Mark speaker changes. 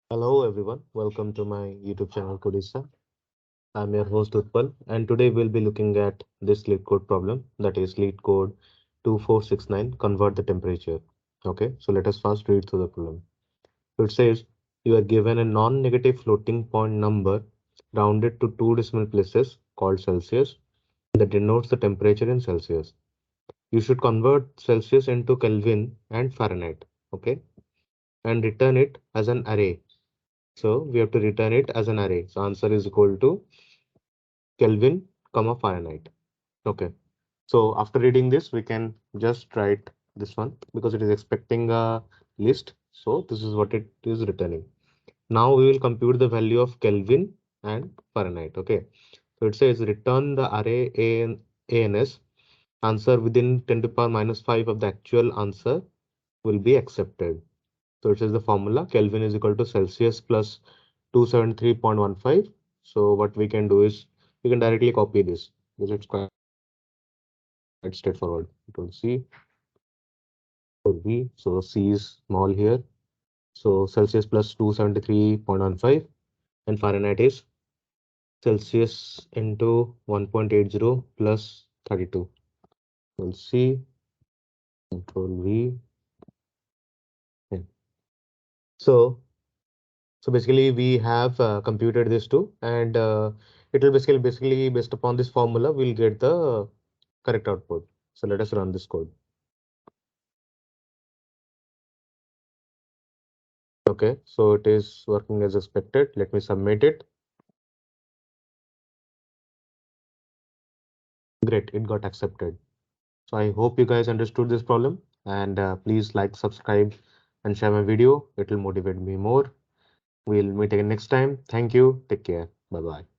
Speaker 1: Hello everyone, welcome to my YouTube channel Kodisa. I'm your host Utpal and today we'll be looking at this lead code problem, that is lead code 2469, convert the temperature. Okay, so let us first read through the problem. So it says you are given a non-negative floating point number rounded to two decimal places called Celsius that denotes the temperature in Celsius. You should convert Celsius into Kelvin and Fahrenheit, okay, and return it as an array. So we have to return it as an array. So answer is equal to Kelvin, comma Fahrenheit. Okay. So after reading this, we can just write this one because it is expecting a list. So this is what it is returning. Now we will compute the value of Kelvin and Fahrenheit. Okay. So it says return the array ANS answer within 10 to the power minus 5 of the actual answer will be accepted. So it says the formula Kelvin is equal to Celsius plus 273.15. So what we can do is we can directly copy this because it's quite straightforward. Control C or V. So C is small here. So Celsius plus 273.15 and Fahrenheit is Celsius into 1.80 plus 32. Control C, Control V. Yeah. So So basically we have computed this too, and it will basically based upon this formula, we'll get the correct output. So let us run this code. Okay, so it is working as expected. Let me submit it. Great, it got accepted. So I hope you guys understood this problem, and please like, subscribe, and share my video. It will motivate me more. We'll meet again next time. Thank you. Take care. Bye bye.